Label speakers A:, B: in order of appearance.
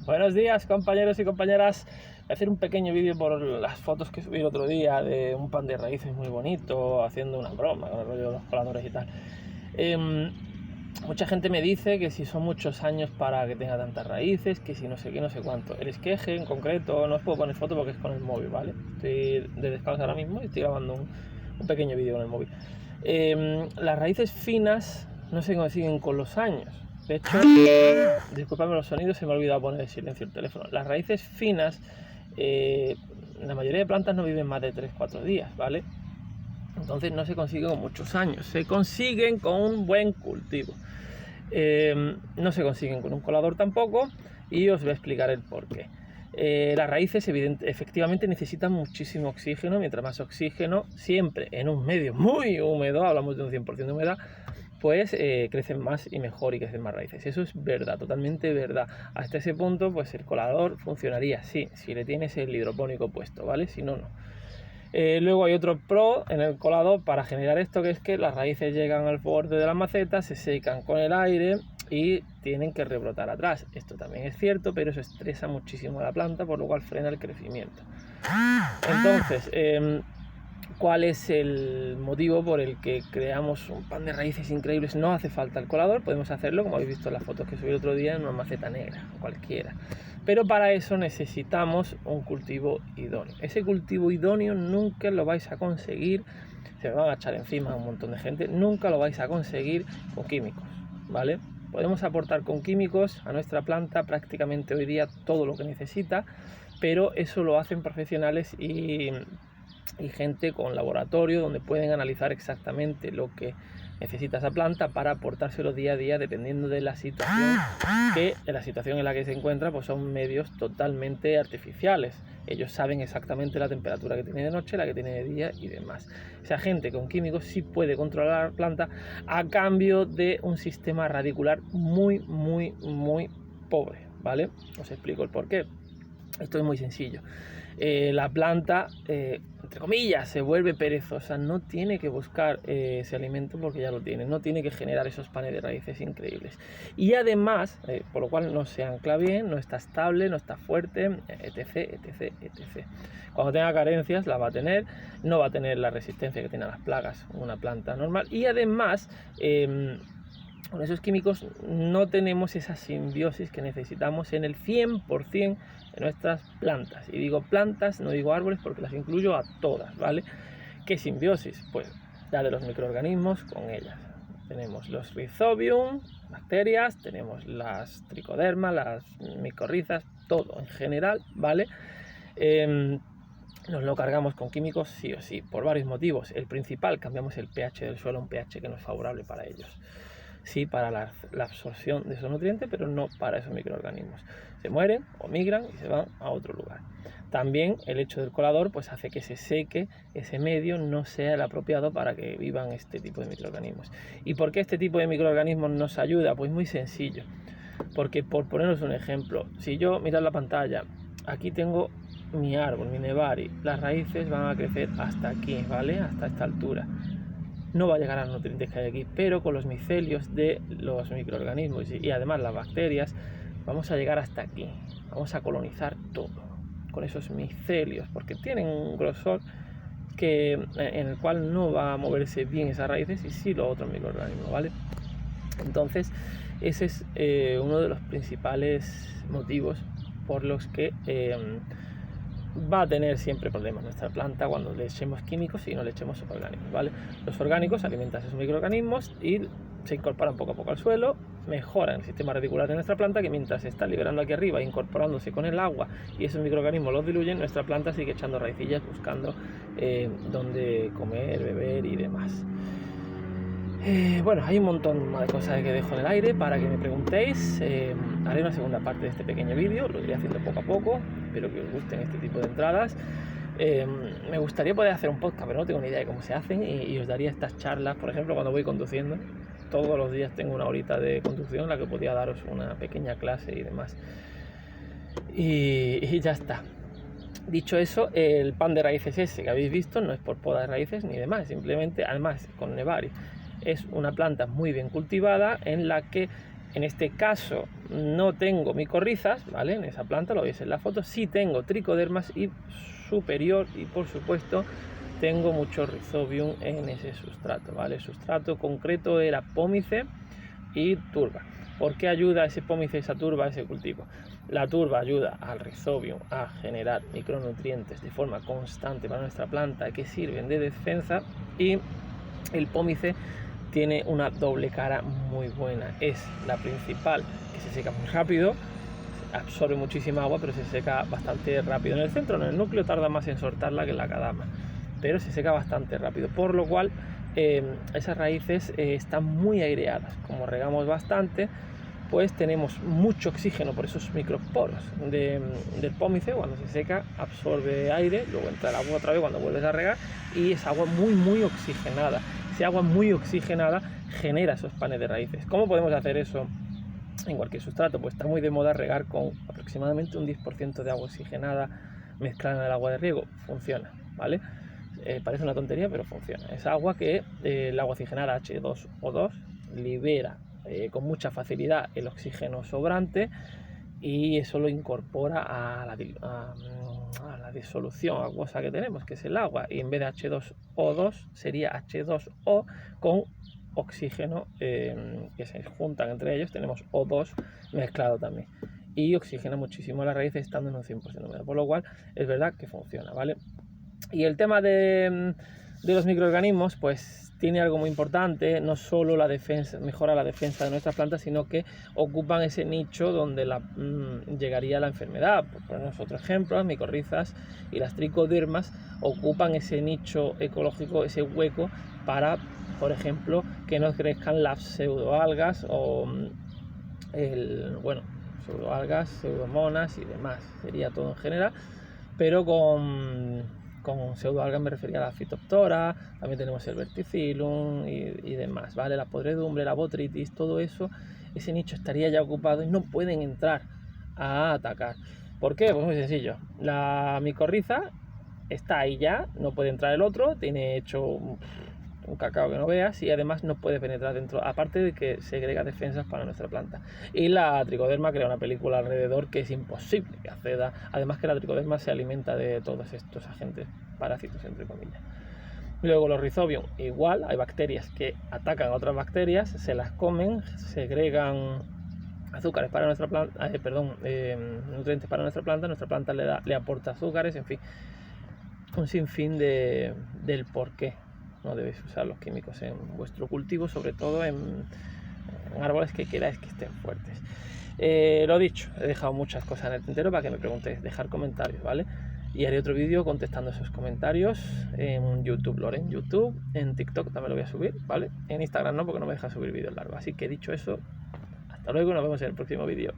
A: Buenos días, compañeros y compañeras. Voy a hacer un pequeño vídeo por las fotos que subí el otro día de un pan de raíces muy bonito, haciendo una broma con el rollo de los coladores y tal. Mucha gente me dice que si son muchos años para que tenga tantas raíces, que si no sé qué, no sé cuánto. El esqueje en concreto, no os puedo poner foto porque es con el móvil, ¿vale? Estoy de descanso ahora mismo y estoy grabando un pequeño vídeo con el móvil. Las raíces finas no se consiguen con los años. De hecho, disculpadme los sonidos, se me ha olvidado poner en silencio el teléfono. Las raíces finas, la mayoría de plantas no viven más de 3-4 días, ¿vale? Entonces no se consiguen con muchos años, se consiguen con un buen cultivo. No se consiguen con un colador tampoco, y os voy a explicar el porqué. Las raíces efectivamente necesitan muchísimo oxígeno. Mientras más oxígeno, siempre en un medio muy húmedo, hablamos de un 100% de humedad, pues crecen más y mejor y crecen más raíces. Eso es verdad, totalmente verdad. Hasta ese punto, pues el colador funcionaría, sí, si le tienes el hidropónico puesto, ¿vale? Si no, no. Luego hay otro pro en el colador para generar esto, que es que las raíces llegan al borde de la maceta, se secan con el aire y tienen que rebrotar atrás. Esto también es cierto, pero eso estresa muchísimo a la planta, por lo cual frena el crecimiento. Entonces, ¿cuál es el motivo por el que creamos un pan de raíces increíbles? No hace falta el colador, podemos hacerlo, como habéis visto en las fotos que subí el otro día, en una maceta negra, cualquiera. Pero para eso necesitamos un cultivo idóneo. Ese cultivo idóneo nunca lo vais a conseguir, se me van a echar encima un montón de gente, nunca lo vais a conseguir con químicos, ¿vale? Podemos aportar con químicos a nuestra planta prácticamente hoy día todo lo que necesita, pero eso lo hacen profesionales y gente con laboratorio donde pueden analizar exactamente lo que necesita esa planta para aportárselo día a día, dependiendo de la situación en la que se encuentra. Pues son medios totalmente artificiales. Ellos saben exactamente la temperatura que tiene de noche, la que tiene de día y demás. Esa gente con químicos sí puede controlar la planta a cambio de un sistema radicular muy pobre, ¿vale? Os explico el porqué. Esto es muy sencillo. La planta, entre comillas, se vuelve perezosa, no tiene que buscar ese alimento porque ya lo tiene, no tiene que generar esos panes de raíces increíbles. Y además, por lo cual no se ancla bien, no está estable, no está fuerte, etc. Cuando tenga carencias la va a tener, no va a tener la resistencia que tiene a las plagas una planta normal, y además con esos químicos no tenemos esa simbiosis que necesitamos en el 100% de nuestras plantas. Y digo plantas, no digo árboles, porque las incluyo a todas, ¿vale? ¿Qué simbiosis? Pues la de los microorganismos con ellas. Tenemos los Rhizobium, bacterias, tenemos las tricodermas, las micorrizas, todo en general, ¿vale? Nos lo cargamos con químicos sí o sí, por varios motivos. El principal, cambiamos el pH del suelo a un pH que no es favorable para ellos. Sí, para la absorción de esos nutrientes, pero no para esos microorganismos. Se mueren o migran y se van a otro lugar. También el hecho del colador pues hace que se seque ese medio, no sea el apropiado para que vivan este tipo de microorganismos. ¿Y por qué este tipo de microorganismos nos ayuda? Pues muy sencillo. Porque, por poneros un ejemplo, si yo mirad la pantalla, aquí tengo mi árbol, mi nevari, las raíces van a crecer hasta aquí, ¿vale? Hasta esta altura. No va a llegar a los nutrientes que hay aquí, pero con los micelios de los microorganismos y además las bacterias vamos a llegar hasta aquí. Vamos a colonizar todo con esos micelios, porque tienen un grosor en el cual no va a moverse bien esas raíces y sí los otros microorganismos, ¿vale? Entonces ese es uno de los principales motivos por los que va a tener siempre problemas nuestra planta cuando le echemos químicos y no le echemos orgánicos, ¿vale? Los orgánicos alimentan esos microorganismos y se incorporan poco a poco al suelo, mejoran el sistema radicular de nuestra planta, que mientras se está liberando aquí arriba, incorporándose con el agua, y esos microorganismos los diluyen, nuestra planta sigue echando raicillas buscando dónde comer, beber y demás. Bueno, hay un montón de cosas que dejo en el aire para que me preguntéis. Haré una segunda parte de este pequeño vídeo, lo iré haciendo poco a poco, espero que os gusten este tipo de entradas. Me gustaría poder hacer un podcast, pero no tengo ni idea de cómo se hacen, y os daría estas charlas, por ejemplo, cuando voy conduciendo. Todos los días tengo una horita de conducción en la que podría daros una pequeña clase y demás. Y ya está. Dicho eso, el pan de raíces ese que habéis visto no es por poda de raíces ni demás, simplemente, además, con nevari. Es una planta muy bien cultivada en la que, en este caso, no tengo micorrizas, ¿vale? En esa planta, lo veis en la foto, sí tengo tricodermas y superior, y por supuesto tengo mucho rhizobium en ese sustrato, ¿vale? El sustrato concreto era pómice y turba. ¿Por qué ayuda ese pómice, esa turba, a ese cultivo? La turba ayuda al rhizobium a generar micronutrientes de forma constante para nuestra planta que sirven de defensa, y el pómice tiene una doble cara muy buena. Es la principal, que se seca muy rápido, absorbe muchísima agua, pero se seca bastante rápido. En el centro, en el núcleo, tarda más en soltarla que en la cadama, pero se seca bastante rápido, por lo cual esas raíces están muy aireadas. Como regamos bastante, pues tenemos mucho oxígeno por esos microporos del pómice. Cuando se seca absorbe aire, luego entra el agua otra vez cuando vuelves a regar, y es agua muy oxigenada. Ese agua muy oxigenada genera esos panes de raíces. ¿Cómo podemos hacer eso en cualquier sustrato? Pues está muy de moda regar con aproximadamente un 10% de agua oxigenada mezclada en el agua de riego. Funciona, ¿vale? Parece una tontería, pero funciona. Es agua que el agua oxigenada H2O2 libera con mucha facilidad el oxígeno sobrante, y eso lo incorpora a la disolución acuosa que tenemos, que es el agua, y en vez de H2O2 sería H2O con oxígeno, que se juntan entre ellos, tenemos O2 mezclado también, y oxigena muchísimo las raíces estando en un 100% húmedo, por lo cual es verdad que funciona, ¿vale? Y el tema de los microorganismos, pues tiene algo muy importante. No solo la defensa, mejora la defensa de nuestras plantas, sino que ocupan ese nicho donde llegaría la enfermedad. Por ponernos otro ejemplo, las micorrizas y las tricodermas ocupan ese nicho ecológico, ese hueco, para, por ejemplo, que no crezcan las pseudoalgas o pseudoalgas, pseudomonas y demás. Sería todo en general, pero con pseudoalgas me refería a la Phytophthora, también tenemos el Verticillum y demás, ¿vale? La podredumbre, la botrytis, todo eso, ese nicho estaría ya ocupado y no pueden entrar a atacar. ¿Por qué? Pues muy sencillo. La micorriza está ahí ya, no puede entrar el otro, tiene hecho un cacao que no veas, y además no puede penetrar dentro, aparte de que segrega defensas para nuestra planta. Y la tricoderma crea una película alrededor que es imposible que acceda, además que la tricoderma se alimenta de todos estos agentes parásitos, entre comillas. Luego los rhizobium, igual, hay bacterias que atacan a otras bacterias, se las comen, segregan azúcares para nuestra planta, nutrientes para nuestra planta le aporta azúcares, en fin, un sinfín del porqué no debéis usar los químicos en vuestro cultivo, sobre todo en árboles que queráis que estén fuertes. Lo dicho, he dejado muchas cosas en el tintero para que me preguntéis, dejar comentarios, ¿vale? Y haré otro vídeo contestando esos comentarios en YouTube, en YouTube, en TikTok también lo voy a subir, ¿vale? En Instagram no, porque no me deja subir vídeos largos. Así que dicho eso, hasta luego y nos vemos en el próximo vídeo.